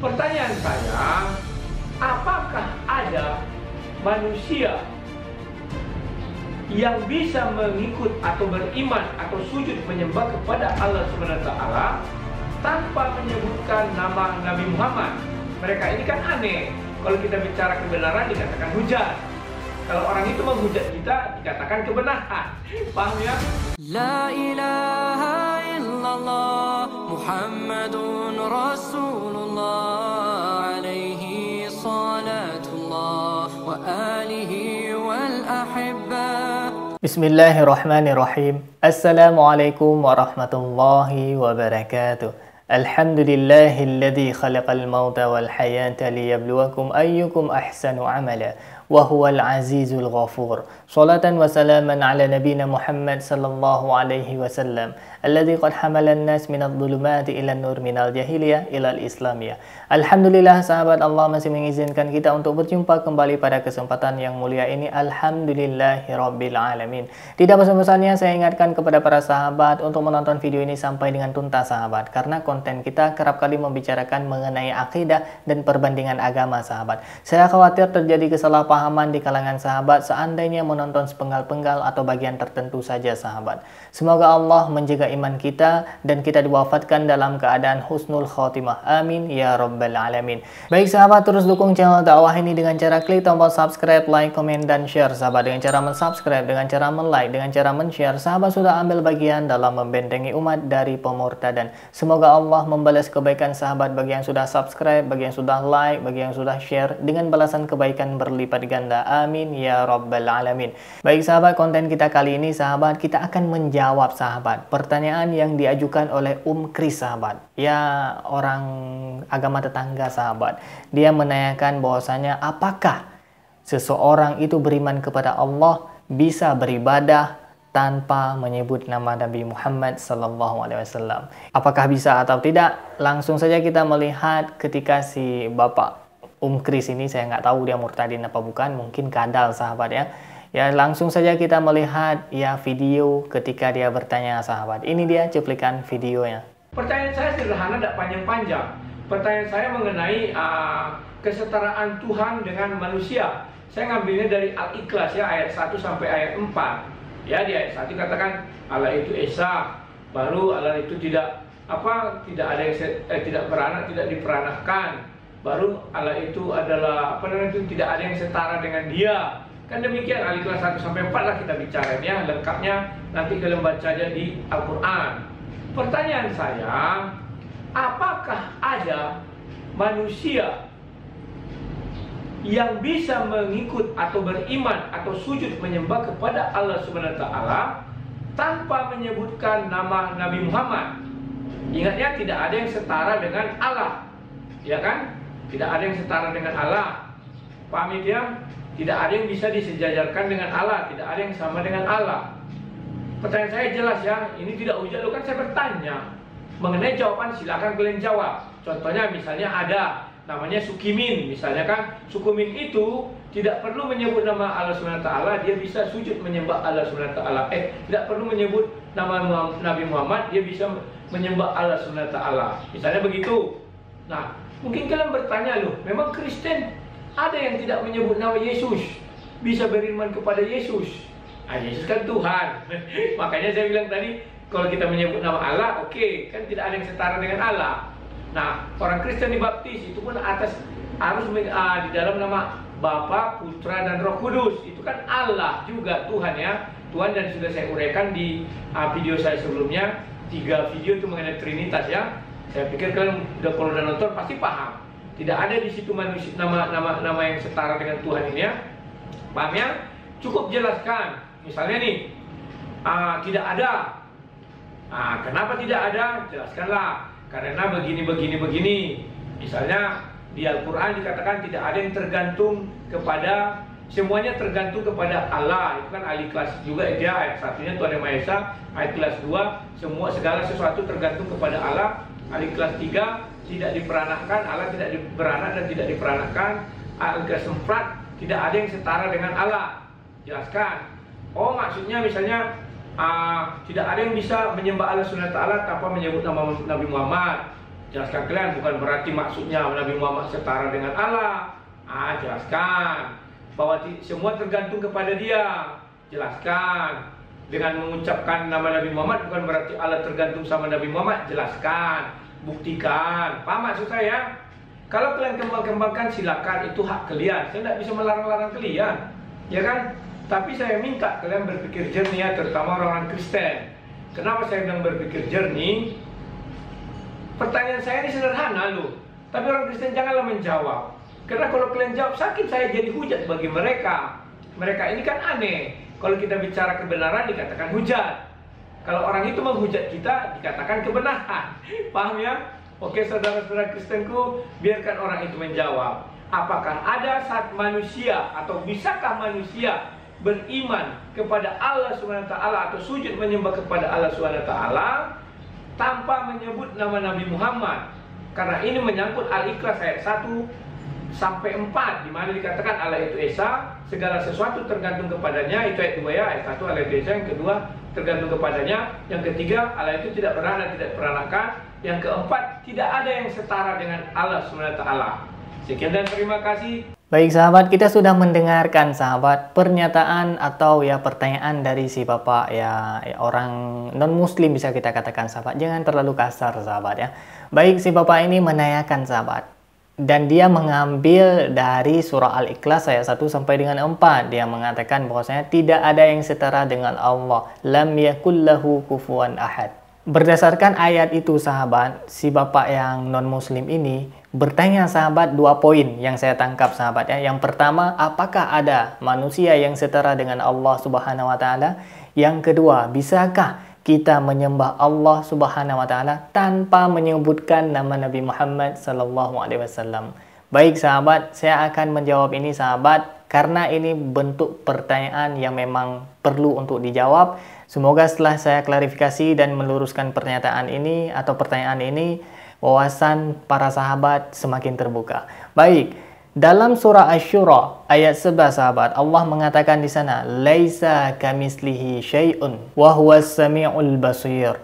Pertanyaan saya, apakah ada manusia yang bisa mengikut atau beriman atau sujud menyembah kepada Allah SWT tanpa menyebutkan nama Nabi Muhammad? Mereka ini kan aneh. Kalau kita bicara kebenaran dikatakan hujat. Kalau orang itu menghujat kita dikatakan kebenaran. Paham ya? La ilaha illallah Muhammadun Rasulullah alaihi salatullah wa alihi wal ahibba. Bismillahirrahmanirrahim. Assalamualaikum warahmatullahi wabarakatuh. Alhamdulillahilladzi khalaqal mauta wal hayata liyabluwakum ayyukum ahsanu amala wa huwal azizul ghafur. Salatan wa salaman ala nabiyina Muhammad sallallahu alaihi wasallam alladzi qad hamala an-nas minadh dhulumati ila an-nur minal jahiliyah ila al-islamiyah. Alhamdulillah sahabat, Allah masih mengizinkan kita untuk berjumpa kembali pada kesempatan yang mulia ini. Alhamdulillahirabbil alamin. Tidak bosan-bosannya saya ingatkan kepada para sahabat untuk menonton video ini sampai dengan tuntas sahabat, karena konten kita kerap kali membicarakan mengenai akidah dan perbandingan agama sahabat. Saya khawatir terjadi kesalahpahaman di kalangan sahabat seandainya menonton sepenggal-penggal atau bagian tertentu saja sahabat. Semoga Allah menjaga iman kita dan kita diwafatkan dalam keadaan husnul khotimah. Amin ya rabbal alamin. Baik sahabat, terus dukung channel dakwah ini dengan cara klik tombol subscribe, like, komen, dan share sahabat. Dengan cara mensubscribe, dengan cara men-like, dengan cara men-share, sahabat sudah ambil bagian dalam membentengi umat dari pemurtadan. Semoga Allah membalas kebaikan sahabat bagi yang sudah subscribe, bagi yang sudah like, bagi yang sudah share, dengan balasan kebaikan berlipat ganda. Amin ya rabbal alamin. Baik sahabat, konten kita kali ini sahabat, kita akan menjawab sahabat pertanyaan yang diajukan oleh Kris sahabat. Ya, orang agama tetangga sahabat. Dia menanyakan bahwasanya apakah seseorang itu beriman kepada Allah bisa beribadah tanpa menyebut nama Nabi Muhammad SAW. Apakah bisa atau tidak? Langsung saja kita melihat ketika si Bapak Kris ini, saya nggak tahu dia murtadin apa bukan, mungkin kadal sahabat ya. Ya, langsung saja kita melihat ya video ketika dia bertanya sahabat. Ini dia cuplikan videonya. Pertanyaan saya sederhana, tidak panjang-panjang. Pertanyaan saya mengenai kesetaraan Tuhan dengan manusia. Saya ngambilnya dari Al-Ikhlas ya, ayat 1 sampai ayat 4. Ya, di ayat 1 katakan Allah itu esa, baru Allah itu tidak ada yang tidak beranak, tidak diperanakkan. Baru Allah itu adalah tidak ada yang setara dengan Dia. Kan demikian, Al-Ikhlas 1 sampai 4 lah kita bicara ya, lengkapnya nanti kalian baca aja di Al-Qur'an. Pertanyaan saya, apakah ada manusia yang bisa mengikut atau beriman atau sujud menyembah kepada Allah SWT tanpa menyebutkan nama Nabi Muhammad? Ingatnya, tidak ada yang setara dengan Allah, ya kan? Tidak ada yang setara dengan Allah. Paham ya? Tidak ada yang bisa disejajarkan dengan Allah, tidak ada yang sama dengan Allah. Pertanyaan saya jelas ya, ini tidak hujat loh, kan saya bertanya. Mengenai jawaban silakan kalian jawab. Contohnya misalnya ada namanya Sukimin, misalnya kan Sukimin itu tidak perlu menyebut nama Allah SWT, dia bisa sujud menyembah Allah SWT. Tidak perlu menyebut nama Nabi Muhammad, dia bisa menyembah Allah SWT. Misalnya begitu. Nah, mungkin kalian bertanya loh, memang Kristen ada yang tidak menyebut nama Yesus, bisa beriman kepada Yesus. Yesus kan Tuhan. Makanya saya bilang tadi, kalau kita menyebut nama Allah, oke, kan tidak ada yang setara dengan Allah. Nah, orang Kristen dibaptis itu pun harus di dalam nama Bapa, Putra, dan Roh Kudus. Itu kan Allah juga, Tuhan ya. Tuhan, dan sudah saya uraikan di video saya sebelumnya, 3 video itu mengenai Trinitas ya. Saya pikir kalian kalau udah nonton pasti paham. Tidak ada di situ manusia nama yang setara dengan Tuhan ini ya. Paham ya? Cukup jelaskan. Misalnya nih, tidak ada. Kenapa tidak ada? Jelaskanlah. Karena begini. Misalnya di Al-Quran dikatakan tidak ada yang tergantung kepada, semuanya tergantung kepada Allah. Itu kan Al-Ikhlas juga ya, ayat 1-nya Tuhan Yang Maha Esa. Ayat kelas 2, segala sesuatu tergantung kepada Allah. Al-Ikhlas 3, tidak diperanakkan, Allah tidak beranak dan tidak diperanakkan. Al-Ikhlas 4, tidak ada yang setara dengan Allah. Jelaskan. Oh, maksudnya misalnya tidak ada yang bisa menyembah Allah SWT tanpa menyebut nama Nabi Muhammad. Jelaskan kalian, bukan berarti maksudnya Nabi Muhammad setara dengan Allah. Jelaskan bahwa semua tergantung kepada dia. Jelaskan. Dengan mengucapkan nama Nabi Muhammad bukan berarti Allah tergantung sama Nabi Muhammad. Jelaskan, buktikan. Paham maksud saya? Kalau kalian kembang-kembangkan silakan, itu hak kalian. Saya tidak bisa melarang-larang kalian, ya kan? Tapi saya minta kalian berpikir jernih ya, terutama orang-orang Kristen. Kenapa saya bilang berpikir jernih? Pertanyaan saya ini sederhana loh, tapi orang Kristen janganlah menjawab. Karena kalau kalian jawab sakit, saya jadi hujat bagi mereka. Mereka ini kan aneh. Kalau kita bicara kebenaran dikatakan hujat. Kalau orang itu menghujat kita dikatakan kebenaran. Paham ya? Oke saudara-saudara Kristenku, biarkan orang itu menjawab. Apakah ada saat manusia atau bisakah manusia beriman kepada Allah SWT atau sujud menyembah kepada Allah SWT tanpa menyebut nama Nabi Muhammad? Karena ini menyangkut Al-Ikhlas ayat 1 sampai 4, di mana dikatakan Allah itu Esa, segala sesuatu tergantung kepadanya. Itu ayat 2 ya, ayat 1 Allah itu Esa, yang kedua tergantung kepadanya, yang ketiga Allah itu tidak beranak, tidak peranakan, yang keempat tidak ada yang setara dengan Allah SWT. Sekian dan terima kasih. Baik sahabat, kita sudah mendengarkan sahabat pernyataan atau ya pertanyaan dari si bapak ya orang non muslim bisa kita katakan sahabat. Jangan terlalu kasar sahabat ya. Baik, si bapak ini menanyakan sahabat, dan dia mengambil dari surah Al-Ikhlas ayat 1 sampai dengan 4. Dia mengatakan bahwasanya tidak ada yang setara dengan Allah. Lam yakul lahu kufuwan ahad. Berdasarkan ayat itu sahabat, si bapak yang non muslim ini bertanya sahabat 2 poin yang saya tangkap sahabat ya. Yang pertama, apakah ada manusia yang setara dengan Allah Subhanahu wa taala? Yang kedua, bisakah kita menyembah Allah Subhanahu wa taala tanpa menyebutkan nama Nabi Muhammad sallallahu alaihi wasallam? Baik sahabat, saya akan menjawab ini sahabat karena ini bentuk pertanyaan yang memang perlu untuk dijawab. Semoga setelah saya klarifikasi dan meluruskan pernyataan ini atau pertanyaan ini, wawasan para sahabat semakin terbuka. Baik, dalam surah Asy-Syura ayat 11 sahabat, Allah mengatakan di sana, "Laisa kamislihi syai'un wa huwas samiul basir."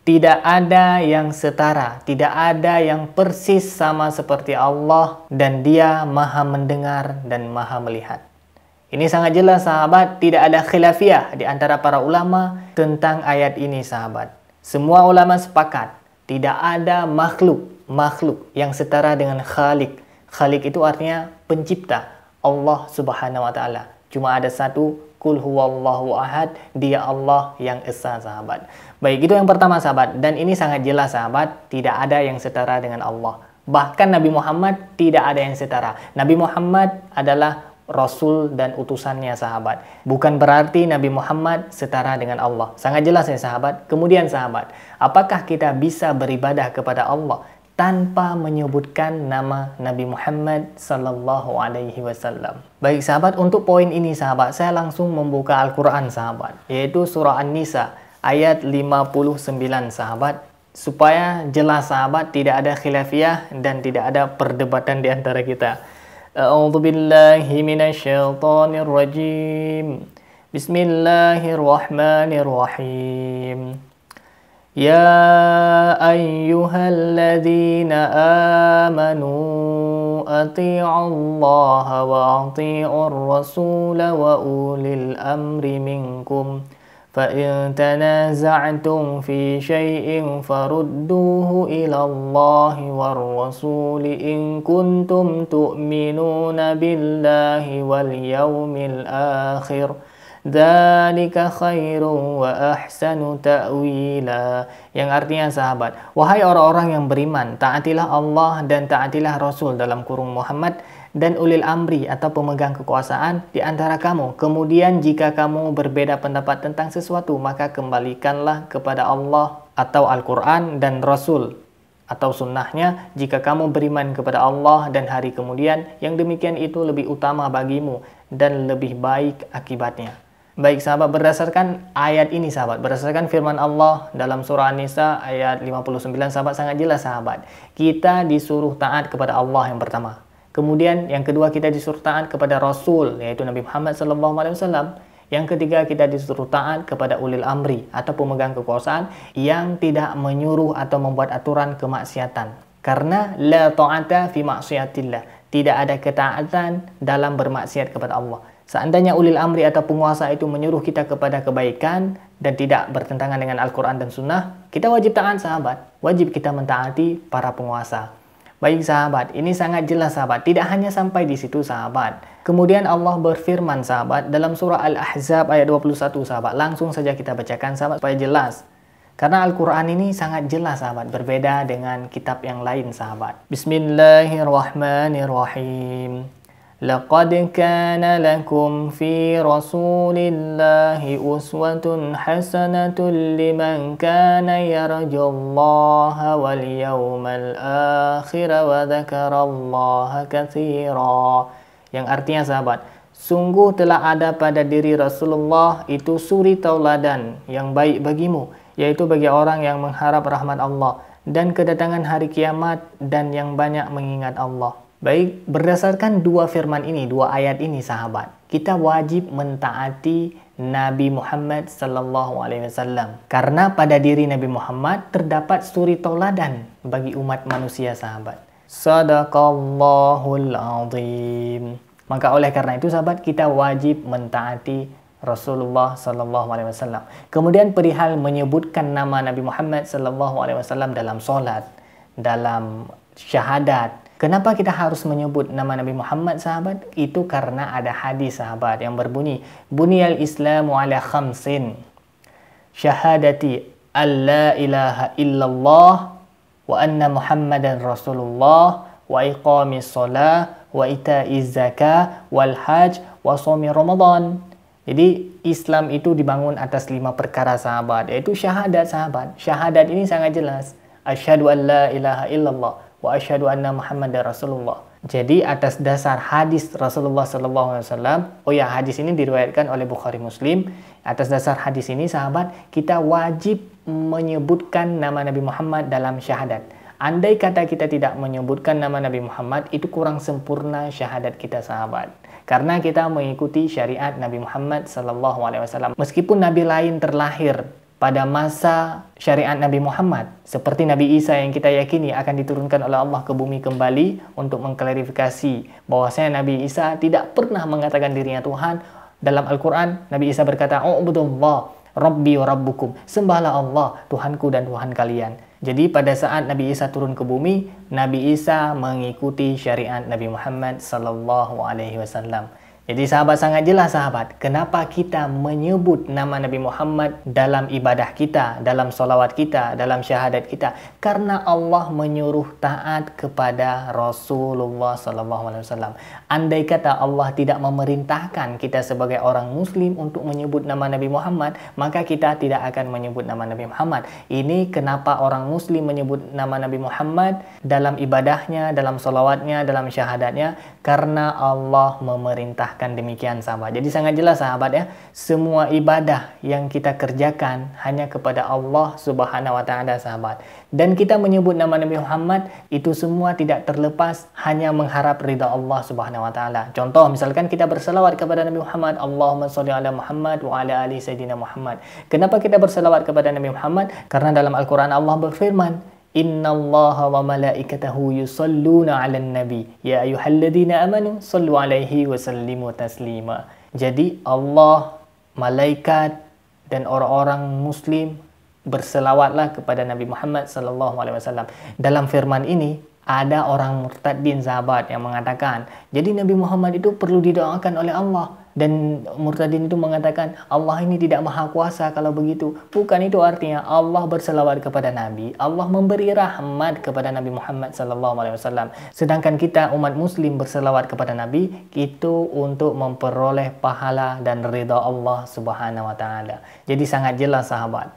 Tidak ada yang setara, tidak ada yang persis sama seperti Allah, dan Dia Maha mendengar dan Maha melihat. Ini sangat jelas sahabat, tidak ada khilafiyah di antara para ulama tentang ayat ini sahabat. Semua ulama sepakat, tidak ada makhluk yang setara dengan Khalik. Khalik itu artinya pencipta, Allah Subhanahu wa taala. Cuma ada satu, Qul huwallahu ahad, Dia Allah yang esa sahabat. Baik, itu yang pertama sahabat, dan ini sangat jelas sahabat, tidak ada yang setara dengan Allah. Bahkan Nabi Muhammad tidak ada yang setara. Nabi Muhammad adalah Rasul dan utusannya sahabat. Bukan berarti Nabi Muhammad setara dengan Allah. Sangat jelas ya sahabat. Kemudian sahabat, apakah kita bisa beribadah kepada Allah tanpa menyebutkan nama Nabi Muhammad sallallahu alaihi wasallam? Baik sahabat, untuk poin ini sahabat, saya langsung membuka Al-Quran sahabat, yaitu surah An-Nisa ayat 59 sahabat, supaya jelas sahabat, tidak ada khilafiyah dan tidak ada perdebatan di antara kita. A'udzu billahi minasyaitonir rajim. Bismillahirrahmanirrahim. Ya ayyuhalladzina amanu ati'ullaha wa ati'ur rasula wa ulil amri minkum. فَإِن تَنَازَعْتُمْ فِي شَيْءٍ فَرُدُّوهُ إِلَى اللَّهِ وَالرَّسُولِ إِن كُنتُمْ تُؤْمِنُونَ بِاللَّهِ وَالْيَوْمِ الْآخِرِ ذَلِكَ خَيْرٌ وَأَحْسَنُ تَأْوِيلًا. Yang artinya sahabat, wahai orang-orang yang beriman, taatilah Allah dan taatilah Rasul dalam kurung Muhammad dan ulil amri atau pemegang kekuasaan di antara kamu. Kemudian jika kamu berbeda pendapat tentang sesuatu, maka kembalikanlah kepada Allah atau Al-Quran dan Rasul atau sunnahnya. Jika kamu beriman kepada Allah dan hari kemudian, yang demikian itu lebih utama bagimu dan lebih baik akibatnya. Baik sahabat, berdasarkan ayat ini sahabat, berdasarkan firman Allah dalam surah An-Nisa ayat 59 sahabat, sangat jelas sahabat, kita disuruh taat kepada Allah yang pertama. Kemudian yang kedua, kita disuruh taat kepada Rasul, yaitu Nabi Muhammad SAW. Yang ketiga, kita disuruh taat kepada ulil amri atau pemegang kekuasaan yang tidak menyuruh atau membuat aturan kemaksiatan. Karena la ta'ata fi ma'siyatillah. Tidak ada ketaatan dalam bermaksiat kepada Allah. Seandainya ulil amri atau penguasa itu menyuruh kita kepada kebaikan dan tidak bertentangan dengan Al-Quran dan Sunnah, kita wajib taat sahabat. Wajib kita mentaati para penguasa. Baik sahabat, ini sangat jelas sahabat. Tidak hanya sampai di situ sahabat. Kemudian Allah berfirman sahabat dalam surah Al-Ahzab ayat 21 sahabat. Langsung saja kita bacakan sahabat supaya jelas. Karena Al-Quran ini sangat jelas sahabat, berbeda dengan kitab yang lain sahabat. Bismillahirrahmanirrahim. Laqad kana lakum fi Rasulillahi uswatun hasanatun liman kana yarjullaha wal yawmal akhir wa dzakarallaha katsira. Yang artinya sahabat, sungguh telah ada pada diri Rasulullah itu suri tauladan yang baik bagimu, yaitu bagi orang yang mengharap rahmat Allah dan kedatangan hari kiamat dan yang banyak mengingat Allah. Baik, berdasarkan dua firman ini, dua ayat ini sahabat, kita wajib mentaati Nabi Muhammad sallallahu alaihi wasallam. Karena pada diri Nabi Muhammad terdapat suri tauladan bagi umat manusia sahabat. Sadaqallahul azim. Maka oleh karena itu sahabat, kita wajib mentaati Rasulullah sallallahu alaihi wasallam. Kemudian perihal menyebutkan nama Nabi Muhammad sallallahu alaihi wasallam dalam solat, dalam syahadat. Kenapa kita harus menyebut nama Nabi Muhammad sahabat? Itu karena ada hadis sahabat yang berbunyi, Buniyal Islamu ala khamsin. Syahadati alla ilaha illallah wa anna Muhammadan Rasulullah wa iqamis shalah wa ita'iz zakah wal hajj wa shaumi Ramadan. Jadi Islam itu dibangun atas 5 perkara sahabat, yaitu syahadat sahabat. Syahadat ini sangat jelas. Asyhadu an la ilaha illallah wa asyhadu anna Muhammadar Rasulullah. Jadi atas dasar hadis Rasulullah SAW, oh ya, hadis ini diriwayatkan oleh Bukhari Muslim. Atas dasar hadis ini sahabat, kita wajib menyebutkan nama Nabi Muhammad dalam syahadat. Andai kata kita tidak menyebutkan nama Nabi Muhammad, itu kurang sempurna syahadat kita sahabat. Karena kita mengikuti syariat Nabi Muhammad SAW. Meskipun Nabi lain terlahir pada masa syariat Nabi Muhammad, seperti Nabi Isa yang kita yakini akan diturunkan oleh Allah ke bumi kembali untuk mengklarifikasi bahwasanya Nabi Isa tidak pernah mengatakan dirinya Tuhan. Dalam Al-Quran, Nabi Isa berkata, "U'budullah, Rabbi wa Rabbukum." Sembahlah Allah, Tuhanku dan Tuhan kalian. Jadi pada saat Nabi Isa turun ke bumi, Nabi Isa mengikuti syariat Nabi Muhammad sallallahu alaihi wasallam. Jadi sahabat, sangat jelas sahabat, kenapa kita menyebut nama Nabi Muhammad dalam ibadah kita, dalam solawat kita, dalam syahadat kita. Karena Allah menyuruh taat kepada Rasulullah SAW. Andai kata Allah tidak memerintahkan kita sebagai orang muslim untuk menyebut nama Nabi Muhammad, maka kita tidak akan menyebut nama Nabi Muhammad. Ini kenapa orang muslim menyebut nama Nabi Muhammad dalam ibadahnya, dalam solawatnya, dalam syahadatnya. Karena Allah memerintahkan demikian sahabat. Jadi sangat jelas sahabat ya, semua ibadah yang kita kerjakan hanya kepada Allah Subhanahu wa taala sahabat. Dan kita menyebut nama Nabi Muhammad itu semua tidak terlepas hanya mengharap ridha Allah Subhanahu wa taala. Contoh misalkan kita berselawat kepada Nabi Muhammad, Allahumma sholli ala Muhammad wa ala ali sayyidina Muhammad. Kenapa kita berselawat kepada Nabi Muhammad? Karena dalam Al-Quran Allah berfirman, Innallaha wa malaikatahu yusalluna 'alan nabi ya ayyuhalladzina amanu sallu 'alaihi wa sallimu taslima. Jadi Allah, malaikat dan orang-orang muslim berselawatlah kepada Nabi Muhammad sallallahu alaihi wasallam. Dalam firman ini ada orang murtadin sahabat yang mengatakan, jadi Nabi Muhammad itu perlu didoakan oleh Allah. Dan murtadin itu mengatakan, Allah ini tidak maha kuasa kalau begitu. Bukan itu artinya. Allah berselawat kepada Nabi, Allah memberi rahmat kepada Nabi Muhammad SAW. Sedangkan kita umat muslim berselawat kepada Nabi, itu untuk memperoleh pahala dan ridha Allah Subhanahu wa taala. Jadi sangat jelas sahabat.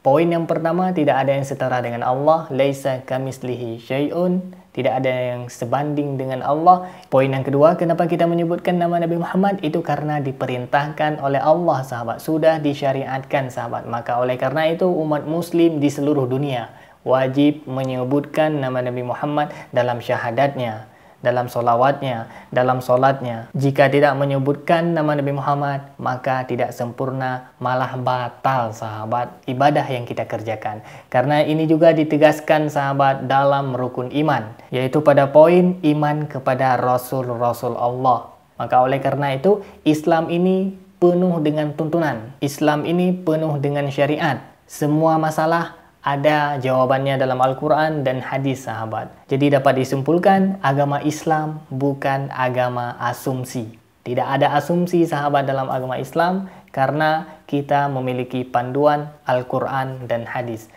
Poin yang pertama, tidak ada yang setara dengan Allah. Laisa kamislihi syai'un. Tidak ada yang sebanding dengan Allah. Poin yang kedua, kenapa kita menyebutkan nama Nabi Muhammad? Itu karena diperintahkan oleh Allah sahabat. Sudah disyariatkan sahabat. Maka oleh karena itu umat muslim di seluruh dunia wajib menyebutkan nama Nabi Muhammad dalam syahadatnya, dalam solawatnya, dalam solatnya. Jika tidak menyebutkan nama Nabi Muhammad, maka tidak sempurna, malah batal sahabat ibadah yang kita kerjakan. Karena ini juga ditegaskan sahabat dalam rukun iman, yaitu pada poin iman kepada Rasul-Rasul Allah. Maka oleh karena itu, Islam ini penuh dengan tuntunan. Islam ini penuh dengan syariat. Semua masalah ada jawabannya dalam Al-Quran dan hadis sahabat. Jadi dapat disimpulkan, agama Islam bukan agama asumsi. Tidak ada asumsi sahabat dalam agama Islam karena kita memiliki panduan Al-Quran dan hadis.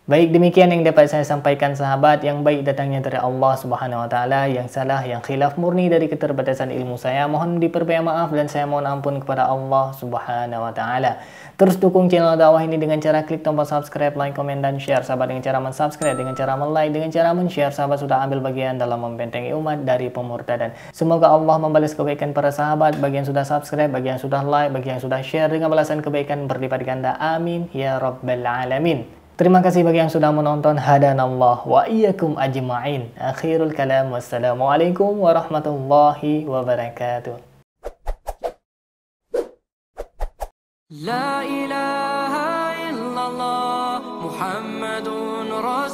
Baik, demikian yang dapat saya sampaikan sahabat. Yang baik datangnya dari Allah Subhanahu wa taala, yang salah, yang khilaf murni dari keterbatasan ilmu saya. Mohon diperbanyak maaf dan saya mohon ampun kepada Allah Subhanahu wa taala. Terus dukung channel dakwah ini dengan cara klik tombol subscribe, like, komen, dan share sahabat. Dengan cara mensubscribe, dengan cara like, dengan cara men-share sahabat sudah ambil bagian dalam membentengi umat dari pemurtadan. Semoga Allah membalas kebaikan para sahabat bagi yang sudah subscribe, bagi yang sudah like, bagi yang sudah share dengan balasan kebaikan berlipat ganda. Amin ya rabbal alamin. Terima kasih bagi yang sudah menonton. Hadanallah wa iyyakum ajma'in. Akhirul kalam. Wassalamualaikum warahmatullahi wabarakatuh. La ilaha illallah Muhammadun Rasulullah.